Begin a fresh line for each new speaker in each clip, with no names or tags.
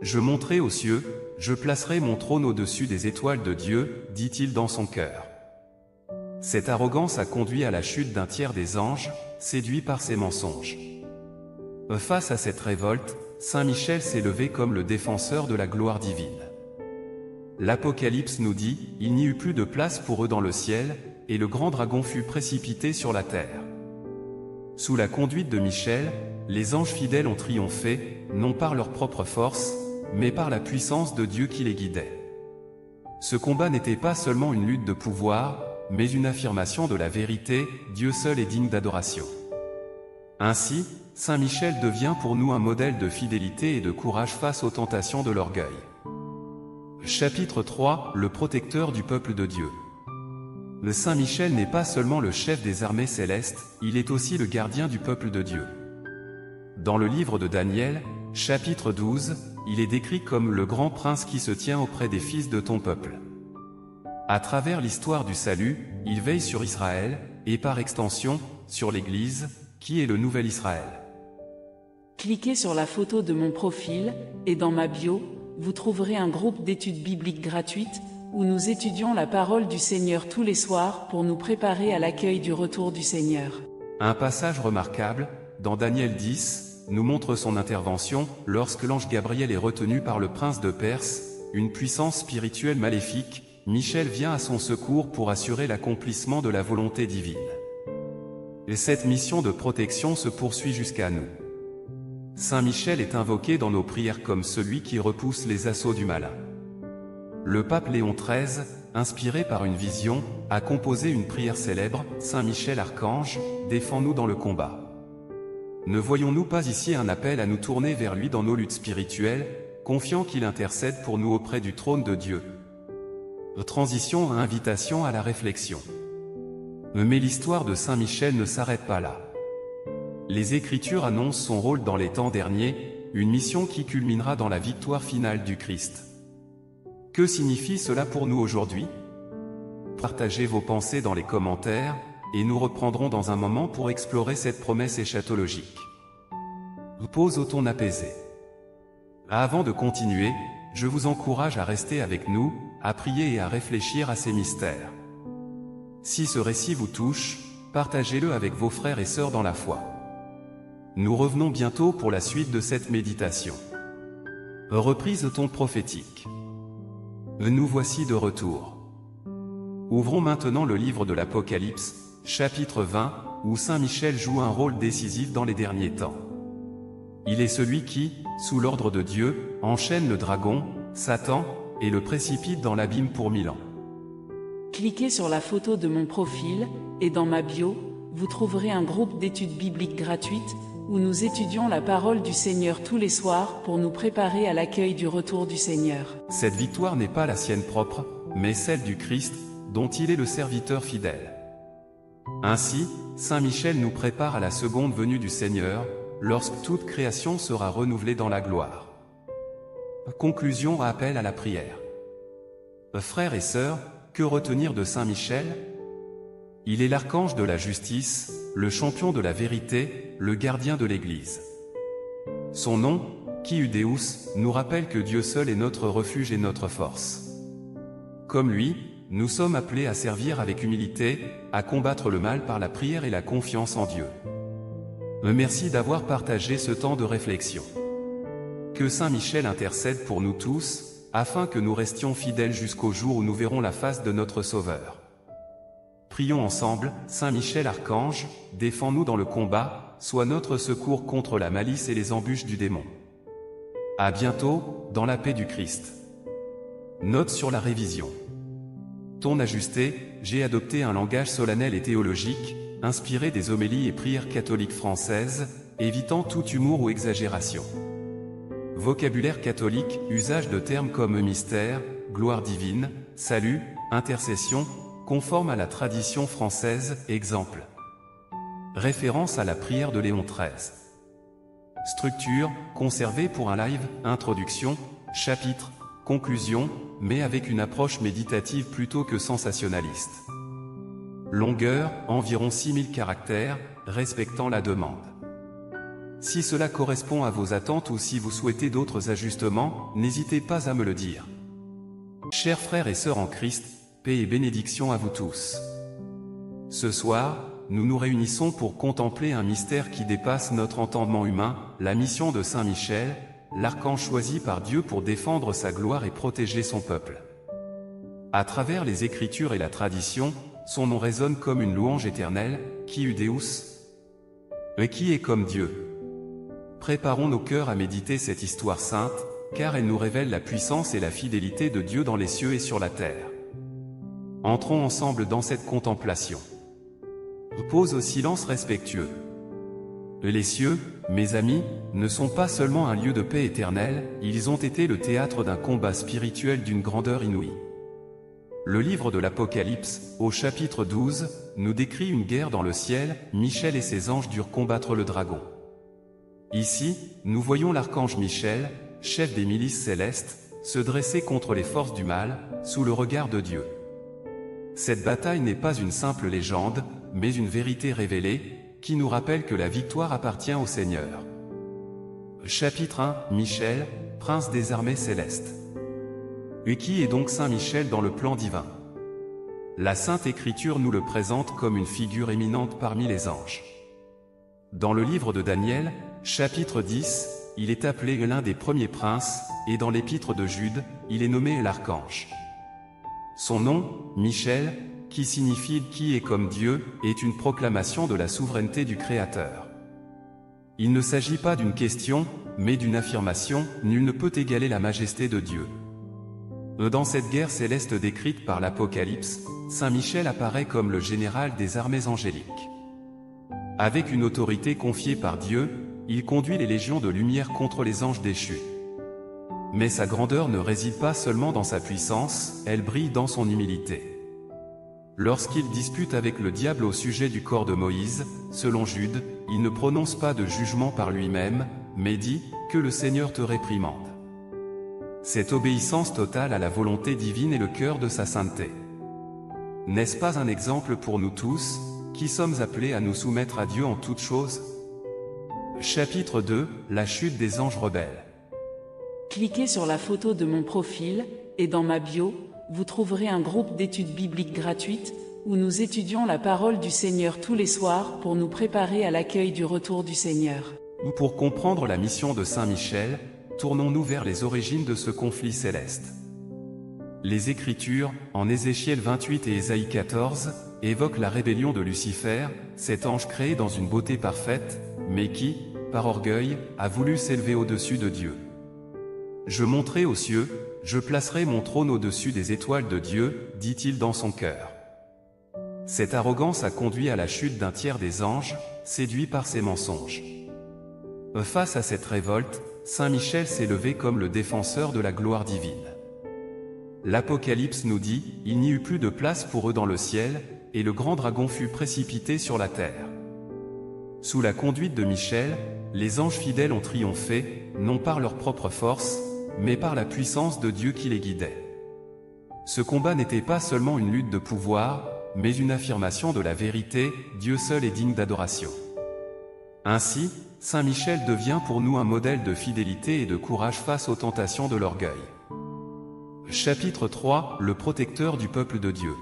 Je monterai aux cieux, je placerai mon trône au-dessus des étoiles de Dieu, dit-il dans son cœur. Cette arrogance a conduit à la chute d'un tiers des anges, séduits par ses mensonges. Face à cette révolte, Saint Michel s'est levé comme le défenseur de la gloire divine. L'Apocalypse nous dit, il n'y eut plus de place pour eux dans le ciel, et le grand dragon fut précipité sur la terre. Sous la conduite de Michel, les anges fidèles ont triomphé, non par leur propre force, mais par la puissance de Dieu qui les guidait. Ce combat n'était pas seulement une lutte de pouvoir, mais une affirmation de la vérité, Dieu seul est digne d'adoration. Ainsi, Saint Michel devient pour nous un modèle de fidélité et de courage face aux tentations de l'orgueil. Chapitre 3, le protecteur du peuple de Dieu. Le Saint Michel n'est pas seulement le chef des armées célestes, il est aussi le gardien du peuple de Dieu. Dans le livre de Daniel, chapitre 12, il est décrit comme le grand prince qui se tient auprès des fils de ton peuple. À travers l'histoire du salut, il veille sur Israël, et par extension, sur l'Église, qui est le nouvel Israël.
Cliquez sur la photo de mon profil, et dans ma bio, vous trouverez un groupe d'études bibliques gratuites, où nous étudions la parole du Seigneur tous les soirs pour nous préparer à l'accueil du retour du Seigneur.
Un passage remarquable, dans Daniel 10, nous montre son intervention, lorsque l'ange Gabriel est retenu par le prince de Perse, une puissance spirituelle maléfique. Michel vient à son secours pour assurer l'accomplissement de la volonté divine. Et cette mission de protection se poursuit jusqu'à nous. Saint Michel est invoqué dans nos prières comme celui qui repousse les assauts du malin. Le pape Léon XIII, inspiré par une vision, a composé une prière célèbre, Saint Michel Archange, défends-nous dans le combat. Ne voyons-nous pas ici un appel à nous tourner vers lui dans nos luttes spirituelles, confiant qu'il intercède pour nous auprès du trône de Dieu? Transition à invitation à la réflexion. Mais l'histoire de Saint Michel ne s'arrête pas là. Les Écritures annoncent son rôle dans les temps derniers, une mission qui culminera dans la victoire finale du Christ. Que signifie cela pour nous aujourd'hui? Partagez vos pensées dans les commentaires, et nous reprendrons dans un moment pour explorer cette promesse eschatologique. Pause au ton apaisé. Avant de continuer, je vous encourage à rester avec nous, à prier et à réfléchir à ces mystères. Si ce récit vous touche, partagez-le avec vos frères et sœurs dans la foi. Nous revenons bientôt pour la suite de cette méditation. Reprise de ton prophétique. Nous voici de retour. Ouvrons maintenant le livre de l'Apocalypse, chapitre 20, où Saint Michel joue un rôle décisif dans les derniers temps. Il est celui qui, sous l'ordre de Dieu, enchaîne le dragon, Satan, et le précipite dans l'abîme pour 1000 ans.
Cliquez sur la photo de mon profil, et dans ma bio, vous trouverez un groupe d'études bibliques gratuites, où nous étudions la parole du Seigneur tous les soirs pour nous préparer à l'accueil du retour du Seigneur.
Cette victoire n'est pas la sienne propre, mais celle du Christ, dont il est le serviteur fidèle. Ainsi, Saint Michel nous prépare à la seconde venue du Seigneur, lorsque toute création sera renouvelée dans la gloire. Conclusion à appel à la prière. Frères et sœurs, que retenir de Saint Michel? Il est l'archange de la justice, le champion de la vérité, le gardien de l'Église. Son nom, Kyudeus, nous rappelle que Dieu seul est notre refuge et notre force. Comme lui, nous sommes appelés à servir avec humilité, à combattre le mal par la prière et la confiance en Dieu. Merci d'avoir partagé ce temps de réflexion. Que Saint Michel intercède pour nous tous, afin que nous restions fidèles jusqu'au jour où nous verrons la face de notre Sauveur. Prions ensemble, Saint Michel Archange, défends-nous dans le combat, sois notre secours contre la malice et les embûches du démon. À bientôt, dans la paix du Christ. Note sur la révision. Ton ajusté, j'ai adopté un langage solennel et théologique, inspiré des homélies et prières catholiques françaises, évitant tout humour ou exagération. Vocabulaire catholique, usage de termes comme mystère, gloire divine, salut, intercession, conforme à la tradition française, exemple. Référence à la prière de Léon XIII. Structure, conservée pour un live, introduction, chapitre, conclusion, mais avec une approche méditative plutôt que sensationnaliste. Longueur, environ 6000 caractères, respectant la demande. Si cela correspond à vos attentes ou si vous souhaitez d'autres ajustements, n'hésitez pas à me le dire. Chers frères et sœurs en Christ, paix et bénédiction à vous tous. Ce soir, nous nous réunissons pour contempler un mystère qui dépasse notre entendement humain, la mission de Saint Michel, l'archange choisi par Dieu pour défendre sa gloire et protéger son peuple. À travers les Écritures et la tradition, son nom résonne comme une louange éternelle, qui Deus, et qui est comme Dieu. Préparons nos cœurs à méditer cette histoire sainte, car elle nous révèle la puissance et la fidélité de Dieu dans les cieux et sur la terre. Entrons ensemble dans cette contemplation. Pause au silence respectueux. Les cieux, mes amis, ne sont pas seulement un lieu de paix éternelle, ils ont été le théâtre d'un combat spirituel d'une grandeur inouïe. Le livre de l'Apocalypse, au chapitre 12, nous décrit une guerre dans le ciel, Michel et ses anges durent combattre le dragon. Ici, nous voyons l'archange Michel, chef des milices célestes, se dresser contre les forces du mal, sous le regard de Dieu. Cette bataille n'est pas une simple légende, mais une vérité révélée, qui nous rappelle que la victoire appartient au Seigneur. Chapitre 1, Michel, prince des armées célestes. Et qui est donc Saint Michel dans le plan divin? La Sainte Écriture nous le présente comme une figure éminente parmi les anges. Dans le livre de Daniel, chapitre 10, il est appelé l'un des premiers princes, et dans l'épître de Jude, il est nommé l'archange. Son nom, Michel, qui signifie « qui est comme Dieu », est une proclamation de la souveraineté du Créateur. Il ne s'agit pas d'une question, mais d'une affirmation, nul ne peut égaler la majesté de Dieu. Dans cette guerre céleste décrite par l'Apocalypse, Saint Michel apparaît comme le général des armées angéliques. Avec une autorité confiée par Dieu, il conduit les légions de lumière contre les anges déchus. Mais sa grandeur ne réside pas seulement dans sa puissance, elle brille dans son humilité. Lorsqu'il dispute avec le diable au sujet du corps de Moïse, selon Jude, il ne prononce pas de jugement par lui-même, mais dit « que le Seigneur te réprimande ». Cette obéissance totale à la volonté divine est le cœur de sa sainteté. N'est-ce pas un exemple pour nous tous, qui sommes appelés à nous soumettre à Dieu en toutes choses? Chapitre 2, la chute des anges rebelles.
Cliquez sur la photo de mon profil, et dans ma bio, vous trouverez un groupe d'études bibliques gratuites, où nous étudions la parole du Seigneur tous les soirs pour nous préparer à l'accueil du retour du Seigneur.
Pour comprendre la mission de Saint Michel, tournons-nous vers les origines de ce conflit céleste. Les Écritures, en Ézéchiel 28 et Ésaïe 14, évoquent la rébellion de Lucifer, cet ange créé dans une beauté parfaite, mais qui, par orgueil, a voulu s'élever au-dessus de Dieu. Je monterai aux cieux, je placerai mon trône au-dessus des étoiles de Dieu, dit-il dans son cœur. Cette arrogance a conduit à la chute d'un tiers des anges, séduits par ses mensonges. Face à cette révolte, Saint Michel s'est levé comme le défenseur de la gloire divine. L'Apocalypse nous dit, il n'y eut plus de place pour eux dans le ciel, et le grand dragon fut précipité sur la terre. Sous la conduite de Michel, les anges fidèles ont triomphé, non par leur propre force, mais par la puissance de Dieu qui les guidait. Ce combat n'était pas seulement une lutte de pouvoir, mais une affirmation de la vérité, Dieu seul est digne d'adoration. Ainsi, Saint Michel devient pour nous un modèle de fidélité et de courage face aux tentations de l'orgueil. Chapitre 3, le protecteur du peuple de Dieu.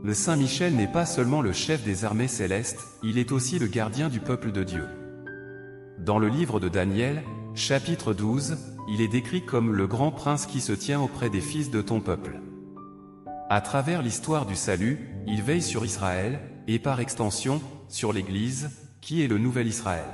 Le Saint Michel n'est pas seulement le chef des armées célestes, il est aussi le gardien du peuple de Dieu. Dans le livre de Daniel, chapitre 12, il est décrit comme le grand prince qui se tient auprès des fils de ton peuple. À travers l'histoire du salut, il veille sur Israël, et par extension, sur l'Église, qui est le nouvel Israël.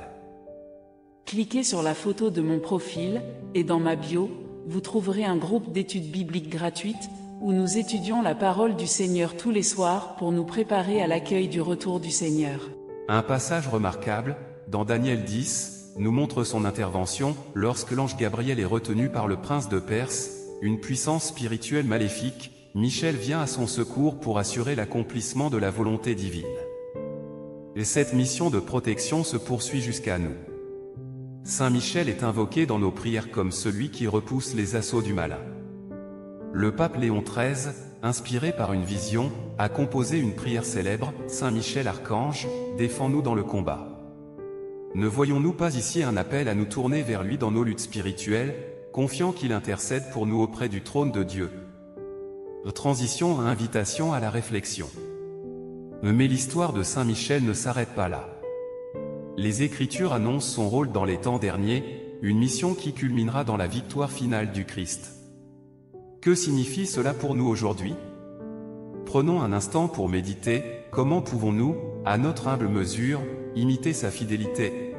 Cliquez sur la photo de mon profil, et dans ma bio, vous trouverez un groupe d'études bibliques gratuites, où nous étudions la parole du Seigneur tous les soirs pour nous préparer à l'accueil du retour du Seigneur.
Un passage remarquable, dans Daniel 10, nous montre son intervention, lorsque l'ange Gabriel est retenu par le prince de Perse, une puissance spirituelle maléfique, Michel vient à son secours pour assurer l'accomplissement de la volonté divine. Et cette mission de protection se poursuit jusqu'à nous. Saint Michel est invoqué dans nos prières comme celui qui repousse les assauts du malin. Le pape Léon XIII, inspiré par une vision, a composé une prière célèbre, Saint Michel Archange, défends-nous dans le combat. Ne voyons-nous pas ici un appel à nous tourner vers lui dans nos luttes spirituelles, confiant qu'il intercède pour nous auprès du trône de Dieu? Transition à invitation à la réflexion. Mais l'histoire de Saint Michel ne s'arrête pas là. Les Écritures annoncent son rôle dans les temps derniers, une mission qui culminera dans la victoire finale du Christ. Que signifie cela pour nous aujourd'hui? Prenons un instant pour méditer, comment pouvons-nous, à notre humble mesure, imiter sa fidélité?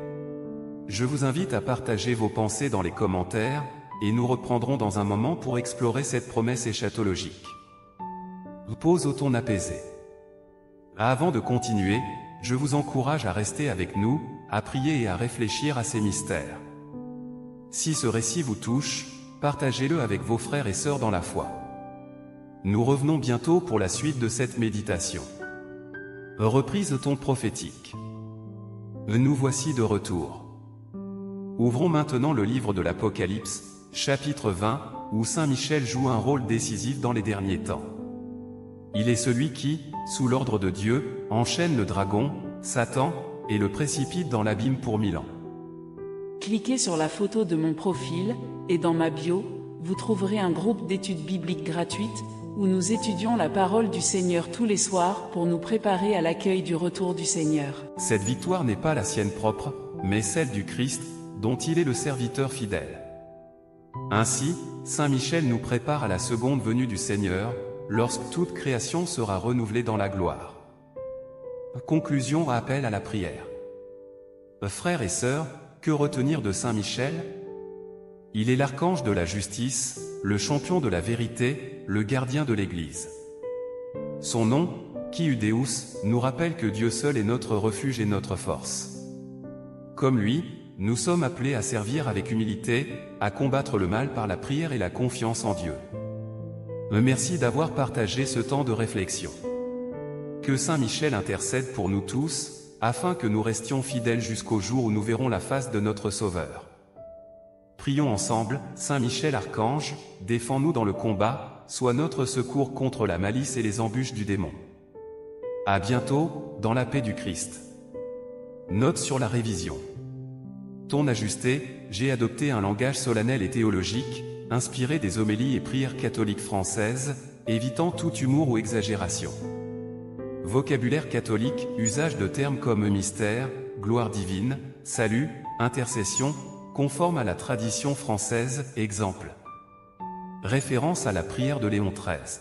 Je vous invite à partager vos pensées dans les commentaires, et nous reprendrons dans un moment pour explorer cette promesse eschatologique. Pause au ton apaisé. Avant de continuer, je vous encourage à rester avec nous, à prier et à réfléchir à ces mystères. Si ce récit vous touche, partagez-le avec vos frères et sœurs dans la foi. Nous revenons bientôt pour la suite de cette méditation. Reprise de ton prophétique. Nous voici de retour. Ouvrons maintenant le livre de l'Apocalypse, chapitre 20, où Saint Michel joue un rôle décisif dans les derniers temps. Il est celui qui, sous l'ordre de Dieu, enchaîne le dragon, Satan, et le précipite dans l'abîme pour 1000 ans.
Cliquez sur la photo de mon profil, et dans ma bio, vous trouverez un groupe d'études bibliques gratuites, où nous étudions la parole du Seigneur tous les soirs pour nous préparer à l'accueil du retour du Seigneur.
Cette victoire n'est pas la sienne propre, mais celle du Christ, dont il est le serviteur fidèle. Ainsi, Saint Michel nous prépare à la seconde venue du Seigneur, lorsque toute création sera renouvelée dans la gloire. Conclusion, appel à la prière. Frères et sœurs, que retenir de Saint Michel? Il est l'archange de la justice, le champion de la vérité, le gardien de l'Église. Son nom, Kyudeus, nous rappelle que Dieu seul est notre refuge et notre force. Comme lui, nous sommes appelés à servir avec humilité, à combattre le mal par la prière et la confiance en Dieu. Merci d'avoir partagé ce temps de réflexion. Que Saint Michel intercède pour nous tous, afin que nous restions fidèles jusqu'au jour où nous verrons la face de notre Sauveur. Prions ensemble. Saint Michel Archange, défends-nous dans le combat, sois notre secours contre la malice et les embûches du démon. À bientôt, dans la paix du Christ. Note sur la révision. Ton ajusté, j'ai adopté un langage solennel et théologique, inspiré des homélies et prières catholiques françaises, évitant tout humour ou exagération. Vocabulaire catholique, usage de termes comme mystère, gloire divine, salut, intercession, conforme à la tradition française, exemple. Référence à la prière de Léon XIII.